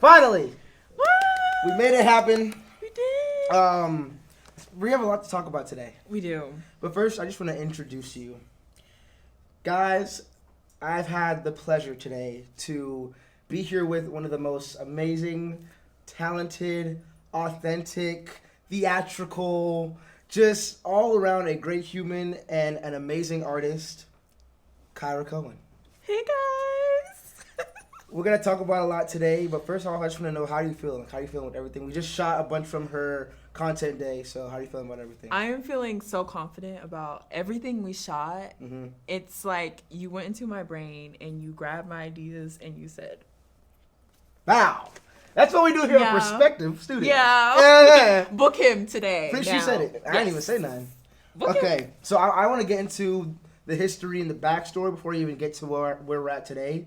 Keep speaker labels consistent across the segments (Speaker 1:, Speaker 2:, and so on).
Speaker 1: Finally,
Speaker 2: What?
Speaker 1: we made it happen.
Speaker 2: We did.
Speaker 1: We have a lot to talk about today.
Speaker 2: We do.
Speaker 1: But first, I just want to introduce you. Guys, I've had the pleasure today to be here with one of the most amazing, talented, authentic, theatrical, just all around a great human and an amazing artist, Khira Cohen.
Speaker 2: Hey guys.
Speaker 1: We're going to talk about a lot today, but first off, I just want to know, how do you feel? How do you feel with everything? We just shot a bunch from her content day, so how are you feeling about everything?
Speaker 2: I am feeling so confident about everything we shot.
Speaker 1: Mm-hmm.
Speaker 2: It's like you went into my brain and you grabbed my ideas and you said,
Speaker 1: Wow. That's what we do here at Perspective Studios.
Speaker 2: Yeah. Book him today.
Speaker 1: Pretty sure you said it. I didn't even say nothing.
Speaker 2: Book him.
Speaker 1: Okay, so I want to get into the history and the backstory before you even get to where we're at today.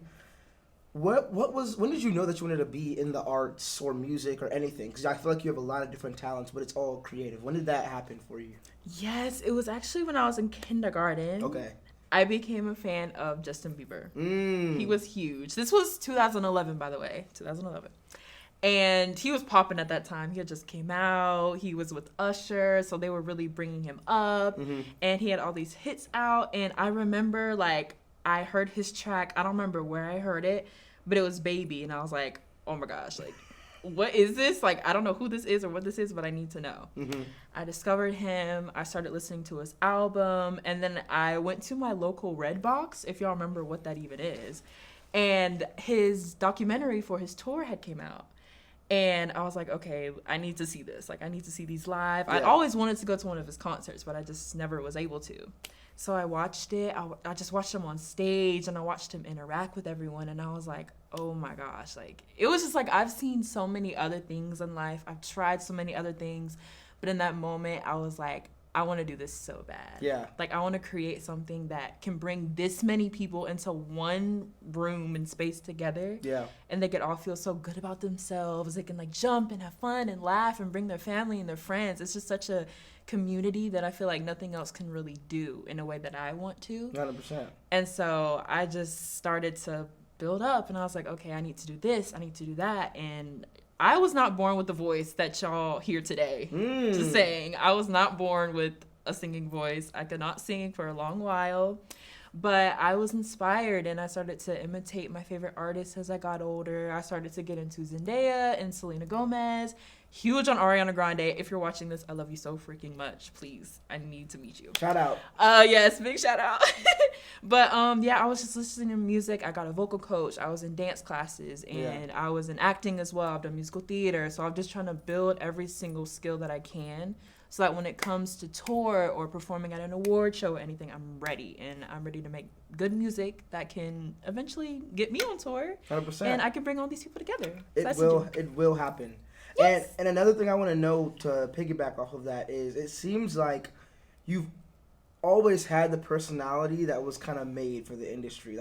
Speaker 1: When did you know that you wanted to be in the arts or music or anything? Because I feel like you have a lot of different talents, but it's all creative. When did that happen for you?
Speaker 2: Yes, it was actually when I was in kindergarten.
Speaker 1: Okay.
Speaker 2: I became a fan of Justin Bieber. He was huge. This was 2011, by the way. 2011. And he was popping at that time. He had just came out. He was with Usher, so they were really bringing him up. Mm-hmm. And he had all these hits out. And I remember, I heard his track. I don't remember where I heard it, but it was Baby. And I was like, oh my gosh, what is this? I don't know who this is or what this is, but I need to know. Mm-hmm. I discovered him. I started listening to his album. And then I went to my local Redbox, if y'all remember what that even is. And his documentary for his tour had came out. And I was like, okay, I need to see this. I need to see these live. Yeah. I always wanted to go to one of his concerts, but I just never was able to. So I watched it. I just watched him on stage, and I watched him interact with everyone. And I was like, oh my gosh. It was just I've seen so many other things in life. I've tried so many other things. But in that moment, I was like, I want to do this so bad.
Speaker 1: Yeah.
Speaker 2: I want to create something that can bring this many people into one room and space together.
Speaker 1: Yeah.
Speaker 2: And they could all feel so good about themselves. They can jump and have fun and laugh and bring their family and their friends. It's just such a community that I feel like nothing else can really do in a way that I want to.
Speaker 1: 100%.
Speaker 2: And so I just started to build up, and I was like, okay, I need to do this. I need to do that. And I was not born with the voice that y'all hear today. Just saying, I was not born with a singing voice. I could not sing for a long while, but I was inspired, and I started to imitate my favorite artists as I got older. I started to get into Zendaya and Selena Gomez. Huge on Ariana Grande. If you're watching this, I love you so freaking much. Please, I need to meet you.
Speaker 1: Shout out.
Speaker 2: Yes, big shout out. But I was just listening to music. I got a vocal coach. I was in dance classes, and I was in acting as well. I've done musical theater. So I'm just trying to build every single skill that I can, so that when it comes to tour or performing at an award show or anything, I'm ready. And I'm ready to make good music that can eventually get me on tour.
Speaker 1: 100%.
Speaker 2: And I can bring all these people together.
Speaker 1: It will happen. Yes. And another thing I want to know, to piggyback off of that, is it seems like you've always had the personality that was kind of made for the industry.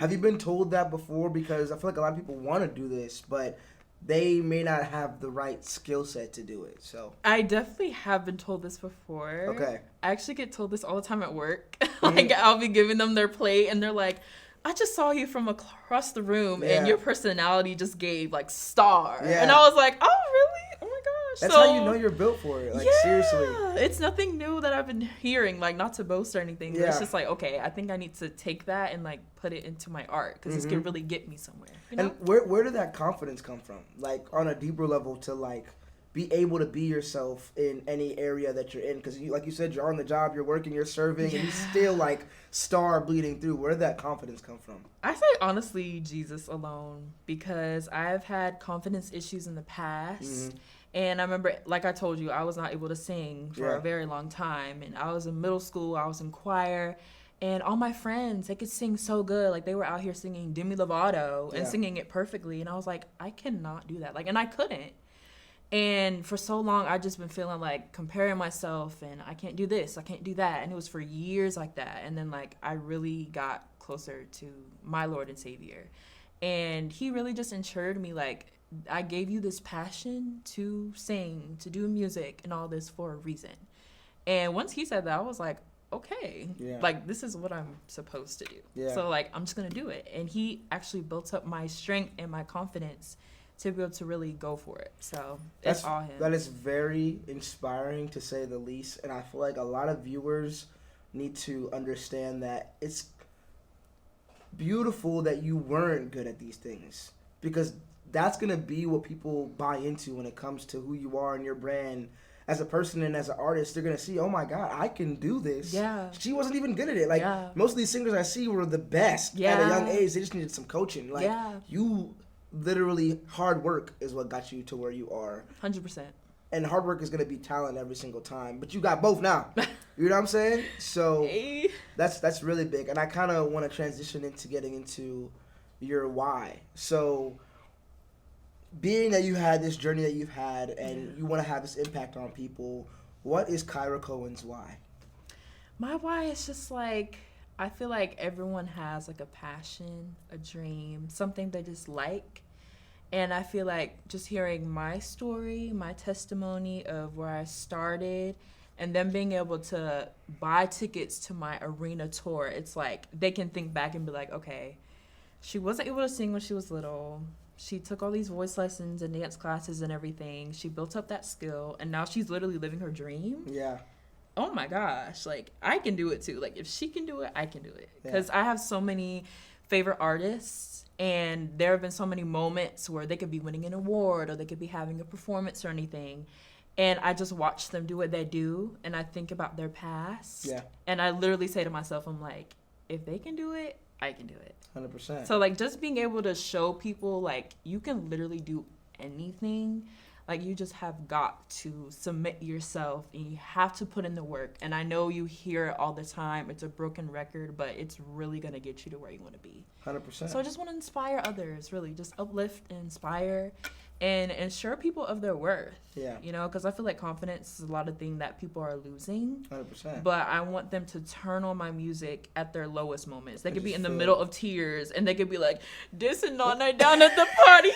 Speaker 1: Have you been told that before? Because I feel like a lot of people want to do this, but they may not have the right skill set to do it. So
Speaker 2: I definitely have been told this before.
Speaker 1: Okay.
Speaker 2: I actually get told this all the time at work. I'll be giving them their plate, and they're like, I just saw you from across the room, and your personality just gave star. Yeah. And I was like, oh, really? Oh my gosh.
Speaker 1: That's how you know you're built for it. Seriously.
Speaker 2: It's nothing new that I've been hearing, not to boast or anything. But it's just okay, I think I need to take that and put it into my art, because this can really get me somewhere. You know?
Speaker 1: And where did that confidence come from? On a deeper level, to be able to be yourself in any area that you're in, because like you said, you're on the job, you're working, you're serving, and you still star bleeding through. Where did that confidence come from?
Speaker 2: I say honestly, Jesus alone, because I've had confidence issues in the past. And I remember, like I told you, I was not able to sing for a very long time. And I was in middle school, I was in choir, and all my friends, they could sing so good. They were out here singing Demi Lovato and singing it perfectly. And I was like, I cannot do that. And I couldn't. And for so long, I've just been feeling comparing myself, and I can't do this, I can't do that. And it was for years like that. And then I really got closer to my Lord and Savior. And he really just ensured me, I gave you this passion to sing, to do music and all this for a reason. And once he said that, I was like, okay, this is what I'm supposed to do. So I'm just going to do it. And he actually built up my strength and my confidence to be able to really go for it. So it's all him.
Speaker 1: That is very inspiring, to say the least. And I feel like a lot of viewers need to understand that it's beautiful that you weren't good at these things, because that's going to be what people buy into when it comes to who you are and your brand as a person and as an artist. They're going to see, oh my God, I can do this.
Speaker 2: Yeah.
Speaker 1: She wasn't even good at it. Like, most of these singers I see were the best at a young age. They just needed some coaching. Like, you literally, hard work is what got you to where you are.
Speaker 2: 100%.
Speaker 1: And hard work is going to be talent every single time. But you got both now. You know what I'm saying? So that's really big. And I kind of want to transition into getting into your why. So being that you had this journey that you've had and you want to have this impact on people, what is Khira Cohen's why?
Speaker 2: My why is just like, I feel like everyone has like a passion, a dream, something they just like. And I feel like just hearing my story, my testimony of where I started, and then being able to buy tickets to my arena tour, it's like they can think back and be like, okay, she wasn't able to sing when she was little. She took all these voice lessons and dance classes and everything. She built up that skill, and now she's literally living her dream.
Speaker 1: Yeah.
Speaker 2: Oh my gosh, like I can do it too. Like if she can do it, I can do it. Because I have so many favorite artists, and there have been so many moments where they could be winning an award or they could be having a performance or anything. And I just watch them do what they do, and I think about their past. Yeah. And I literally say to myself, I'm like, if they can do it, I can do it.
Speaker 1: 100%.
Speaker 2: So, like, just being able to show people, like, you can literally do anything. Like, you just have got to submit yourself, and you have to put in the work. And I know you hear it all the time. It's a broken record, but it's really going to get you to where you want to be.
Speaker 1: 100%.
Speaker 2: So I just want to inspire others, really. Just uplift and inspire and ensure people of their worth. Yeah. You know, because I feel like confidence is a lot of thing that people are losing.
Speaker 1: 100%.
Speaker 2: But I want them to turn on my music at their lowest moments. They could be in the middle of tears, and they could be like, this is not night down at the party.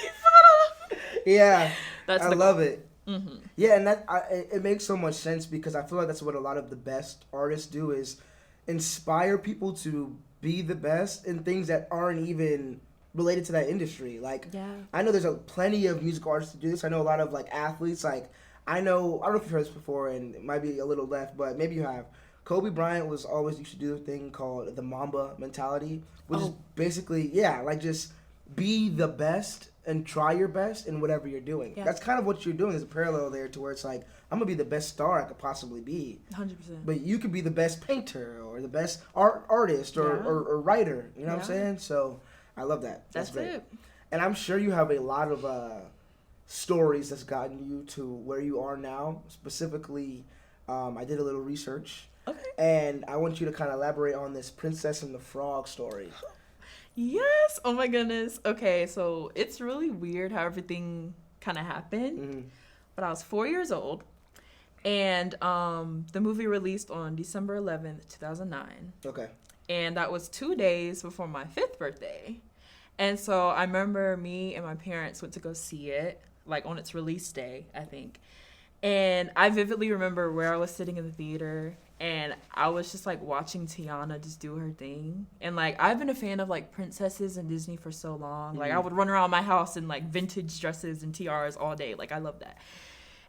Speaker 1: Yeah. I love it. Mm-hmm. Yeah, and it makes so much sense, because I feel like that's what a lot of the best artists do, is inspire people to be the best in things that aren't even related to that industry. Like, I know there's plenty of musical artists to do this. I know a lot of like athletes. Like, I don't know if you've heard this before, and it might be a little left, but maybe you have. Kobe Bryant was always used to do a thing called the Mamba mentality, which is basically, like, just be the best and try your best in whatever you're doing. Yeah. That's kind of what you're doing. There's a parallel there to where it's like, I'm going to be the best star I could possibly be. 100%. But you could be the best painter or the best artist or writer. You know what I'm saying? So I love that. That's great. It. And I'm sure you have a lot of stories that's gotten you to where you are now. Specifically, I did a little research. Okay. And I want you to kind of elaborate on this Princess and the Frog story.
Speaker 2: Yes. Oh my goodness. Okay, so it's really weird how everything kind of happened. Mm-hmm. But I was 4 years old, and the movie released on December 11th, 2009. Okay. And that was 2 days before my 5th birthday. And so I remember me and my parents went to go see it, like on its release day, I think. And I vividly remember where I was sitting in the theater, and I was just like watching Tiana just do her thing. And like, I've been a fan of like princesses and Disney for so long. Like, I would run around my house in like vintage dresses and tiaras all day. Like, I love that.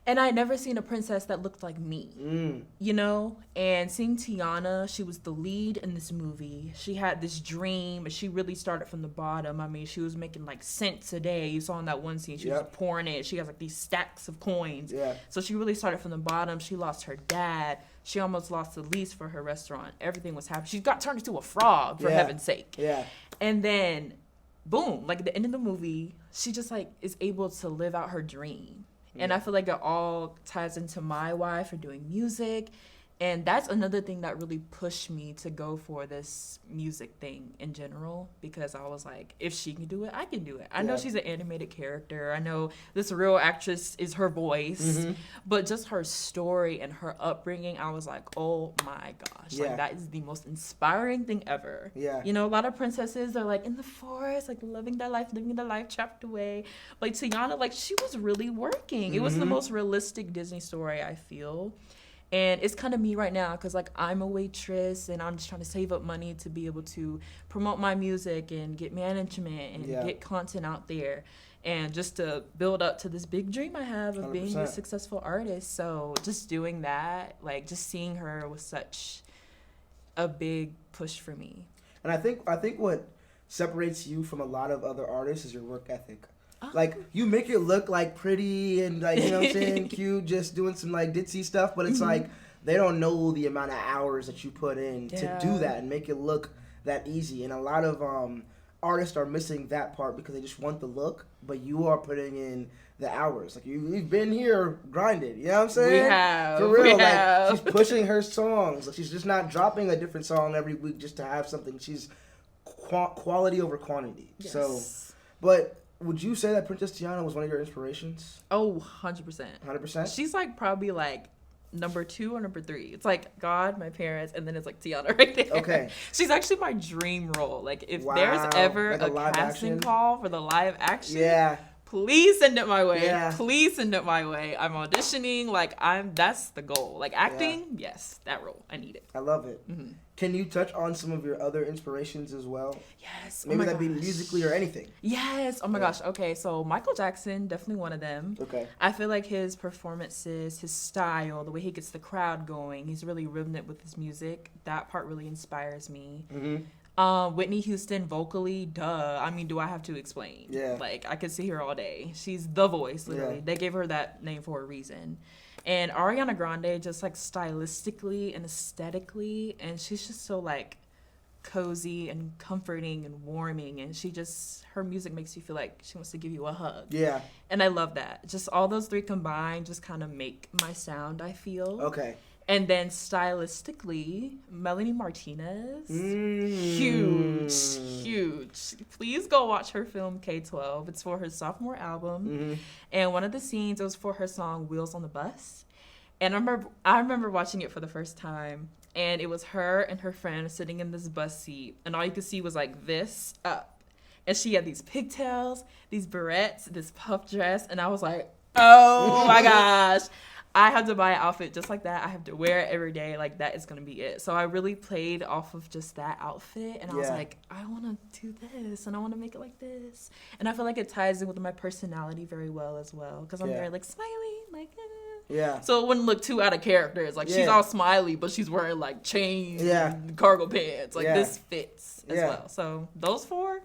Speaker 2: And I had never seen a princess that looked like me, you know? And seeing Tiana, she was the lead in this movie. She had this dream, and she really started from the bottom. I mean, she was making like cents a day. You saw in that one scene, she was pouring it. She has like these stacks of coins. Yeah. So she really started from the bottom. She lost her dad. She almost lost the lease for her restaurant. Everything was happening. She got turned into a frog, for heaven's sake. Yeah. And then, boom, like at the end of the movie, she just like is able to live out her dream. And I feel like it all ties into my why for doing music. And that's another thing that really pushed me to go for this music thing in general, because I was like, if she can do it, I can do it. I know she's an animated character. I know this real actress is her voice. Mm-hmm. But just her story and her upbringing, I was like, oh my gosh. Yeah. Like, that is the most inspiring thing ever. Yeah. You know, a lot of princesses are like in the forest, like living their life trapped away. Like Tiana, like she was really working. Mm-hmm. It was the most realistic Disney story, I feel. And it's kind of me right now because, like, I'm a waitress and I'm just trying to save up money to be able to promote my music and get management and get content out there. And just to build up to this big dream I have of 100%. Being a successful artist. So just doing that, like, just seeing her was such a big push for me.
Speaker 1: And I think what separates you from a lot of other artists is your work ethic. Oh. Like, you make it look like pretty and, like, you know what I'm saying, cute, just doing some, like, ditzy stuff, but it's like they don't know the amount of hours that you put in to do that and make it look that easy. And a lot of artists are missing that part because they just want the look, but you are putting in the hours. Like, you've been here grinded, you know what I'm saying?
Speaker 2: We have.
Speaker 1: For real, like, she's pushing her songs. Like, she's just not dropping a different song every week just to have something. She's quality over quantity. Yes. So, but would you say that Princess Tiana was one of your inspirations?
Speaker 2: Oh, 100%.
Speaker 1: 100%?
Speaker 2: She's, like, probably, like, number 2 or number 3. It's like God, my parents, and then it's like Tiana right there. Okay. She's actually my dream role. Like, if there's ever like a casting call for the live action, please send it my way. Yeah. Please send it my way. I'm auditioning. Like, that's the goal. Like, acting, yes, that role. I need it.
Speaker 1: I love it. Mm-hmm. Can you touch on some of your other inspirations as well?
Speaker 2: Yes.
Speaker 1: Maybe that be musically or anything.
Speaker 2: Yes. Oh my gosh. Okay, so Michael Jackson, definitely one of them. Okay. I feel like his performances, his style, the way he gets the crowd going, he's really rhythmic with his music. That part really inspires me. Mm-hmm. Whitney Houston vocally, duh. I mean, do I have to explain? Yeah. Like, I could see her all day. She's the voice, literally. Yeah. They gave her that name for a reason. And Ariana Grande, just, like, stylistically and aesthetically, and she's just so, like, cozy and comforting and warming, and her music makes you feel like she wants to give you a hug. Yeah. And I love that. Just all those three combined just kind of make my sound, I feel. Okay. And then stylistically, Melanie Martinez, huge. Please go watch her film K-12. It's for her sophomore album. Mm-hmm. And one of the scenes was for her song Wheels on the Bus. And I remember watching it for the first time. And it was her and her friend sitting in this bus seat. And all you could see was like this up. And she had these pigtails, these barrettes, this puff dress. And I was like, oh my gosh. I have to buy an outfit just like that. I have to wear it every day. Like, that is going to be it. So I really played off of just that outfit. And I was like, I want to do this. And I want to make it like this. And I feel like it ties in with my personality very well as well. Because I'm very, like, smiley. Like, yeah. So it wouldn't look too out of character. It's like, she's all smiley, but she's wearing, like, chains and cargo pants. Like, this fits as well. So those 4.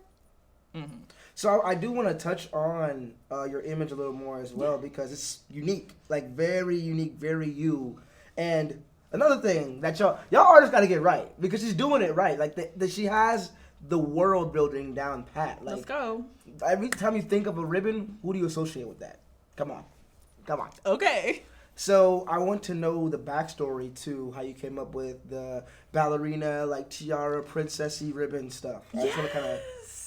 Speaker 2: Mm-hmm.
Speaker 1: So I do want to touch on your image a little more as well because it's unique, like very unique, very you. And another thing that y'all artists got to get right because she's doing it right. Like she has the world building down pat. Like,
Speaker 2: let's go.
Speaker 1: Every time you think of a ribbon, who do you associate with that? Come on.
Speaker 2: Okay.
Speaker 1: So I want to know the backstory to how you came up with the ballerina, like tiara, princessy ribbon stuff. I just want to kind of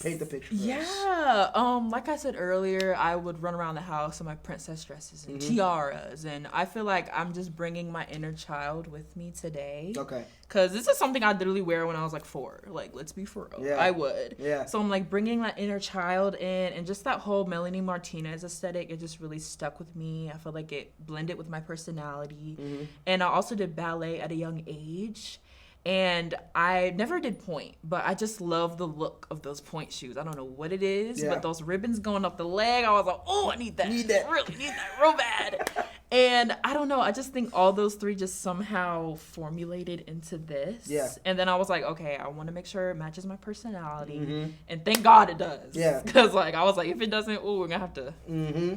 Speaker 1: paint the picture for us.
Speaker 2: Like I said earlier, I would run around the house in my princess dresses and tiaras, and I feel like I'm just bringing my inner child with me today. Okay. Because this is something I literally wear when I was like 4. Like, let's be for real. Yeah. I would. Yeah. So I'm like bringing that inner child in, and just that whole Melanie Martinez aesthetic, it just really stuck with me. I feel like it blended with my personality. Mm-hmm. And I also did ballet at a young age. And I never did point, but I just love the look of those point shoes. I don't know what it is, but those ribbons going up the leg, I was like, oh, I need that. Really need that real bad. And I don't know, I just think all those 3 just somehow formulated into this. Yeah. And then I was like, okay, I want to make sure it matches my personality. Mm-hmm. And thank God it does. Yeah. Because like I was like, if it doesn't, we're going to have to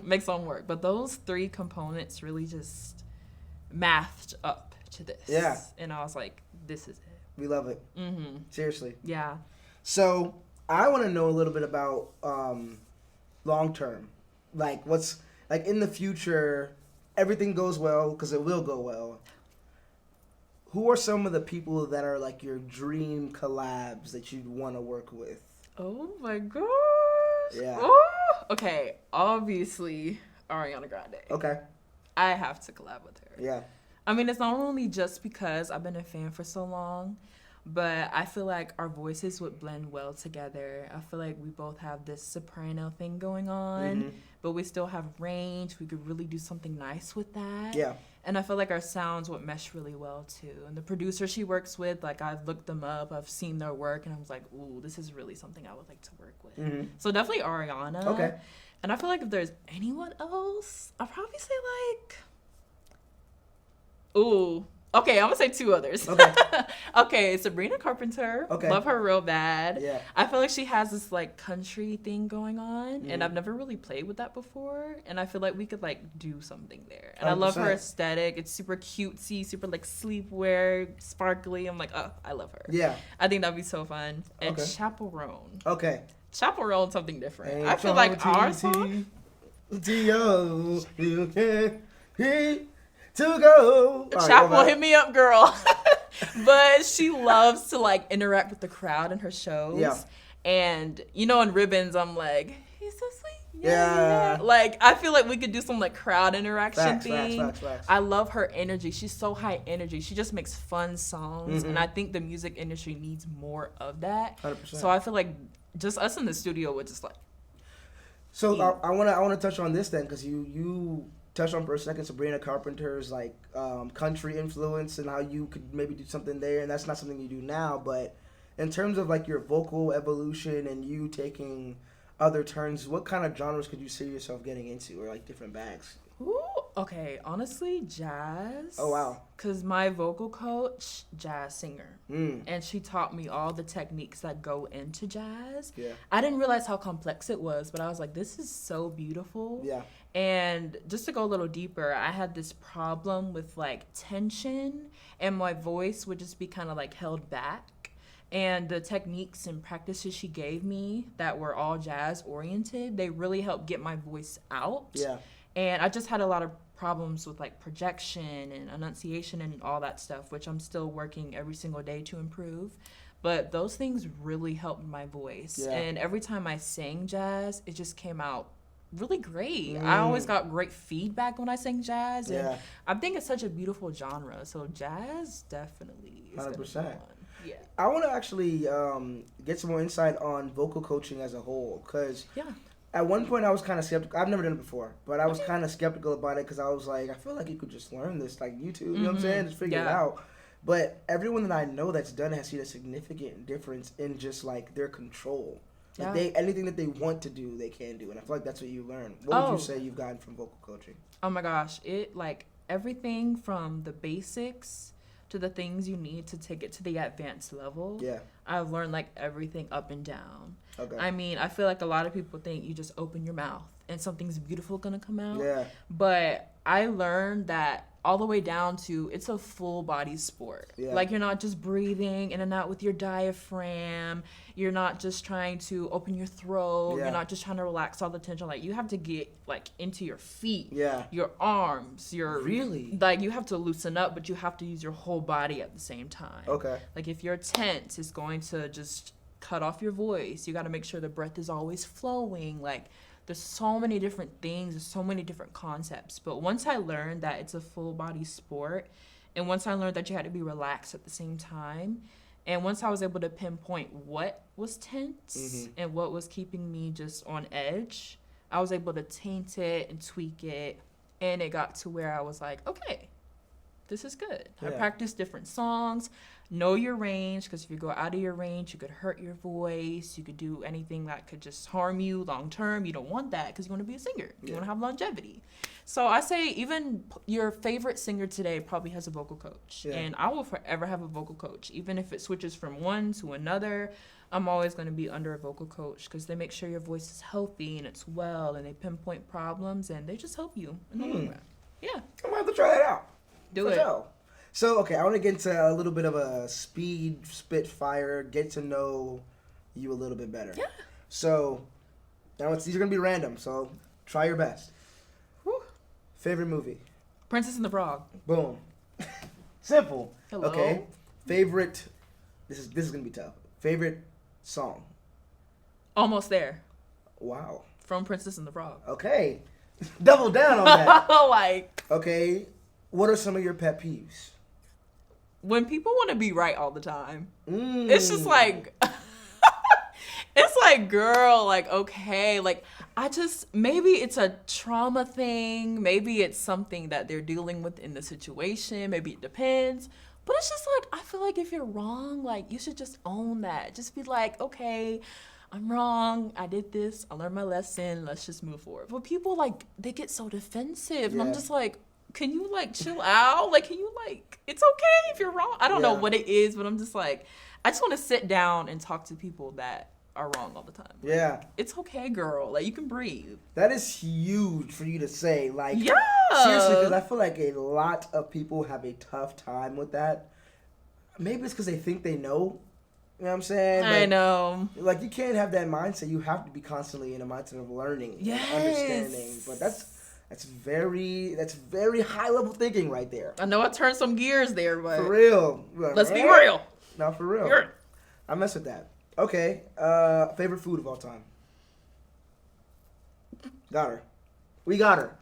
Speaker 2: make something work. But those 3 components really just matched up to this. Yeah. And I was like, this is it.
Speaker 1: We love it. Mm-hmm. Seriously.
Speaker 2: Yeah.
Speaker 1: So I want to know a little bit about long term. Like what's like in the future, everything goes well because it will go well. Who are some of the people that are like your dream collabs that you'd want to work with?
Speaker 2: Oh my gosh. Yeah. Oh, okay. Obviously, Ariana Grande. Okay. I have to collab with her. Yeah. I mean, it's not only just because I've been a fan for so long, but I feel like our voices would blend well together. I feel like we both have this soprano thing going on, but we still have range. We could really do something nice with that. Yeah. And I feel like our sounds would mesh really well too. And the producer she works with, like I've looked them up, I've seen their work, and I was like, ooh, this is really something I would like to work with.
Speaker 1: Mm-hmm.
Speaker 2: So definitely Ariana.
Speaker 1: Okay.
Speaker 2: And I feel like if there's anyone else, I'll probably say like, ooh. Okay, I'm gonna say 2 others.
Speaker 1: Okay.
Speaker 2: Okay, Sabrina Carpenter.
Speaker 1: Okay.
Speaker 2: Love her real bad.
Speaker 1: Yeah.
Speaker 2: I feel like she has this like country thing going on,
Speaker 1: Mm-hmm.
Speaker 2: and I've never really played with that before. And I feel like we could like do something there. And I love her
Speaker 1: 100%.
Speaker 2: aesthetic. It's super cutesy, super like sleepwear, sparkly. I'm like, oh, I love her.
Speaker 1: Yeah.
Speaker 2: I think that'd be so fun. And
Speaker 1: Okay.
Speaker 2: Chaperone.
Speaker 1: Okay.
Speaker 2: Chaperone, something different. I feel like our song.
Speaker 1: T-O, you can hear to go.
Speaker 2: Chapel, hit me up, girl. But she loves to like interact with the crowd in her shows.
Speaker 1: Yeah.
Speaker 2: And you know, in Ribbons, I'm like, he's so sweet.
Speaker 1: Yeah.
Speaker 2: Like I feel like we could do some like crowd interaction
Speaker 1: Facts.
Speaker 2: thing. I love her energy. She's so high energy. She just makes fun songs, and I think the music industry needs more of that.
Speaker 1: 100%.
Speaker 2: So I feel like just us in the studio would just like.
Speaker 1: So I wanna touch on this then, because you touched on for a second Sabrina Carpenter's like country influence and how you could maybe do something there, and that's not something you do now. But in terms of like your vocal evolution and you taking other turns, what kind of genres could you see yourself getting into, or like different bags?
Speaker 2: Ooh, okay, honestly, jazz.
Speaker 1: Oh wow.
Speaker 2: Cause my vocal coach, jazz singer, and she taught me all the techniques that go into jazz.
Speaker 1: Yeah.
Speaker 2: I didn't realize how complex it was, but I was like, this is so beautiful.
Speaker 1: Yeah.
Speaker 2: And just to go a little deeper, I had this problem with like tension, and my voice would just be kind of like held back. And the techniques and practices she gave me that were all jazz oriented, they really helped get my voice out.
Speaker 1: Yeah.
Speaker 2: And I just had a lot of problems with like projection and enunciation and all that stuff, which I'm still working every single day to improve. But those things really helped my voice.
Speaker 1: Yeah.
Speaker 2: And every time I sang jazz, it just came out really great. I always got great feedback when I sang jazz. And
Speaker 1: Yeah.
Speaker 2: I think it's such a beautiful genre. So jazz definitely is
Speaker 1: 100%.
Speaker 2: gonna be one. Yeah.
Speaker 1: I want to actually get some more insight on vocal coaching as a whole, because
Speaker 2: Yeah.
Speaker 1: at one point I was kind of skeptical. I've never done it before, but I was kind of skeptical about it because I was like, I feel like you could just learn this, like YouTube, you know what I'm saying? Just figure it out. But everyone that I know that's done it has seen a significant difference in just like their control. Like anything that they want to do, they can do. And I feel like that's what you learn. What would you say you've gotten from vocal coaching?
Speaker 2: Oh my gosh. It like everything from the basics to the things you need to take it to the advanced level.
Speaker 1: Yeah.
Speaker 2: I've learned like everything up and down.
Speaker 1: Okay.
Speaker 2: I mean, I feel like a lot of people think you just open your mouth and something's beautiful gonna come out.
Speaker 1: Yeah.
Speaker 2: But I learned that all the way down to it's a full body sport.
Speaker 1: Yeah.
Speaker 2: Like you're not just breathing in and out with your diaphragm. You're not just trying to open your throat.
Speaker 1: Yeah.
Speaker 2: You're not just trying to relax all the tension. Like you have to get like into your feet.
Speaker 1: Yeah.
Speaker 2: Your arms. Your
Speaker 1: Really?
Speaker 2: like you have to loosen up, but you have to use your whole body at the same time.
Speaker 1: Okay.
Speaker 2: Like if you're tense, it's going to just cut off your voice. You got to make sure the breath is always flowing. Like there's so many different things, there's so many different concepts. But once I learned that it's a full body sport, and once I learned that you had to be relaxed at the same time, and once I was able to pinpoint what was tense and what was keeping me just on edge, I was able to taint it and tweak it, and it got to where I was like, okay, this is good.
Speaker 1: Yeah.
Speaker 2: I practiced different songs. Know your range, because if you go out of your range, you could hurt your voice. You could do anything that could just harm you long term. You don't want that because you want to be a singer. You want to have longevity. So I say even your favorite singer today probably has a vocal coach.
Speaker 1: Yeah.
Speaker 2: And I will forever have a vocal coach. Even if it switches from one to another, I'm always going to be under a vocal coach because they make sure your voice is healthy and it's well, and they pinpoint problems and they just help you in the long run. Yeah.
Speaker 1: I'm going to have to try that out.
Speaker 2: Do
Speaker 1: For
Speaker 2: it.
Speaker 1: sure. So, okay, I want to get into a little bit of a speed spitfire, get to know you a little bit better.
Speaker 2: Yeah.
Speaker 1: So, now these are going to be random, so try your best.
Speaker 2: Whew.
Speaker 1: Favorite movie?
Speaker 2: Princess and the Frog.
Speaker 1: Boom. Simple.
Speaker 2: Hello.
Speaker 1: Okay. Favorite, this is going to be tough. Favorite song?
Speaker 2: Almost there.
Speaker 1: Wow.
Speaker 2: From Princess and the Frog.
Speaker 1: Okay. Double down on that.
Speaker 2: Like,
Speaker 1: Okay. What are some of your pet peeves?
Speaker 2: when people want to be right all the time, it's just like, It's like, girl, like, okay, like, maybe it's a trauma thing. Maybe it's something that they're dealing with in the situation. Maybe it depends. But it's just like, I feel like if you're wrong, like, you should just own that. Just be like, okay, I'm wrong. I did this. I learned my lesson. Let's just move forward. But people, like, they get so defensive. And I'm just like, can you, like, chill out? Like, can you, like, it's okay if you're wrong. I don't know what it is, but I'm just like, I just want to sit down and talk to people that are wrong all the time. Like,
Speaker 1: yeah.
Speaker 2: it's okay, girl. Like, you can breathe.
Speaker 1: That is huge for you to say. Like,
Speaker 2: yeah.
Speaker 1: Seriously, because I feel like a lot of people have a tough time with that. Maybe it's because they think they know. You know what I'm saying?
Speaker 2: I know.
Speaker 1: Like, you can't have that mindset. You have to be constantly in a mindset of learning and understanding. But that's very high level thinking right there.
Speaker 2: I know I turned some gears there, but
Speaker 1: for real.
Speaker 2: Let's be real.
Speaker 1: No, for real. I mess with that. Okay. Favorite food of all time. Got her. We got her.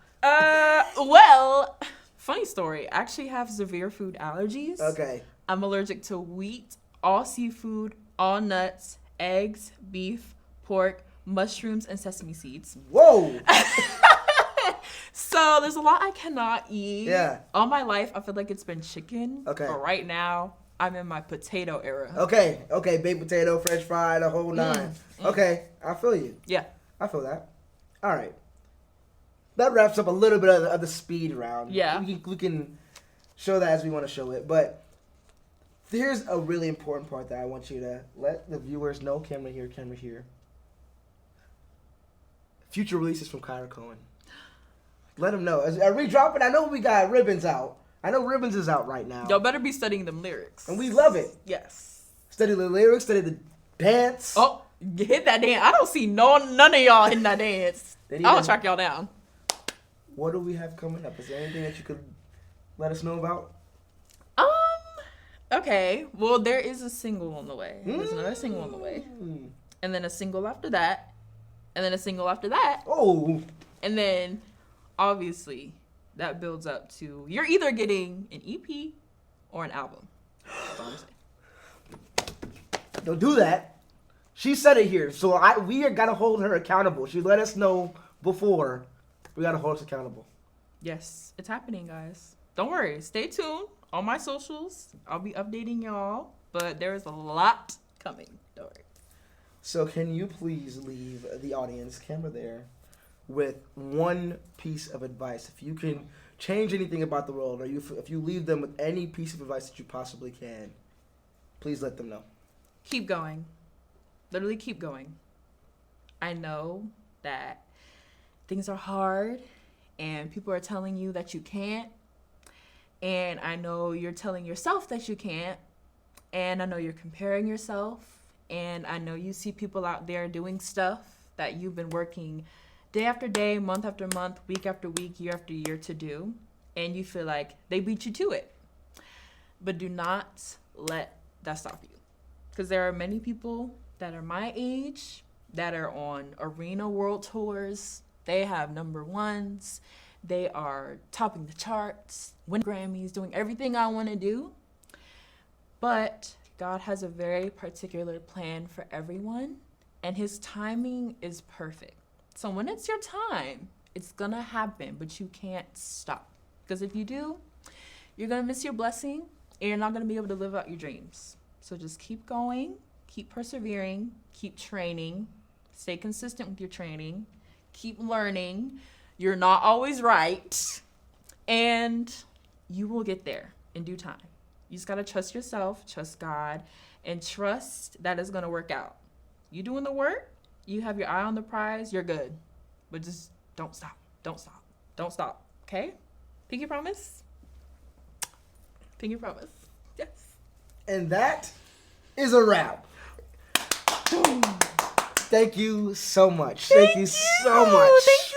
Speaker 2: Well, funny story. I actually have severe food allergies.
Speaker 1: Okay.
Speaker 2: I'm allergic to wheat, all seafood, all nuts, eggs, beef, pork, mushrooms, and sesame seeds.
Speaker 1: Whoa.
Speaker 2: So there's a lot I cannot eat.
Speaker 1: Yeah.
Speaker 2: All my life, I feel like it's been chicken.
Speaker 1: Okay.
Speaker 2: But right now, I'm in my potato era.
Speaker 1: Okay. Baked potato, French fry, the whole nine. Okay. I feel you.
Speaker 2: Yeah.
Speaker 1: I feel that. All right. That wraps up a little bit of the speed round.
Speaker 2: Yeah.
Speaker 1: We can show that as we want to show it. But here's a really important part that I want you to let the viewers know. Camera here, camera here. Future releases from Khira Cohen. Let them know. Are we dropping? I know we got Ribbons out. I know Ribbons is out right now.
Speaker 2: Y'all better be studying them lyrics.
Speaker 1: And we love it.
Speaker 2: Yes.
Speaker 1: Study the lyrics, study the dance.
Speaker 2: Oh, hit that dance. I don't see none of y'all hitting that dance. I'll track y'all down.
Speaker 1: What do we have coming up? Is there anything that you could let us know about?
Speaker 2: Okay. Well, there is a single on the way. There's another single on the way. And then a single after that. And then a single after that.
Speaker 1: Oh.
Speaker 2: And then, obviously, that builds up to you're either getting an EP or an album. That's all I'm saying.
Speaker 1: Don't do that. She said it here, so we are gotta hold her accountable. She let us know before. We gotta hold us accountable.
Speaker 2: Yes, it's happening, guys. Don't worry. Stay tuned on my socials. I'll be updating y'all, but there is a lot coming. Don't worry.
Speaker 1: So can you please leave the audience, camera there, with one piece of advice? If you can change anything about the world, or if you leave them with any piece of advice that you possibly can, please let them know.
Speaker 2: Keep going. Literally keep going. I know that things are hard and people are telling you that you can't. And I know you're telling yourself that you can't. And I know you're comparing yourself. And I know you see people out there doing stuff that you've been working day after day, month after month, week after week, year after year to do. And you feel like they beat you to it. But do not let that stop you. Because there are many people that are my age that are on arena world tours. They have number ones. They are topping the charts, winning Grammys, doing everything I want to do. But God has a very particular plan for everyone, and his timing is perfect. So when it's your time, it's going to happen, but you can't stop. Because if you do, you're going to miss your blessing, and you're not going to be able to live out your dreams. So just keep going, keep persevering, keep training, stay consistent with your training, keep learning. You're not always right, and you will get there in due time. You just got to trust yourself, trust God, and trust that it's going to work out. You doing the work, you have your eye on the prize, you're good. But just don't stop, don't stop, don't stop, okay? Pinky promise? Pinky promise. Yes.
Speaker 1: And that is a wrap. Thank you so much. Thank you so much.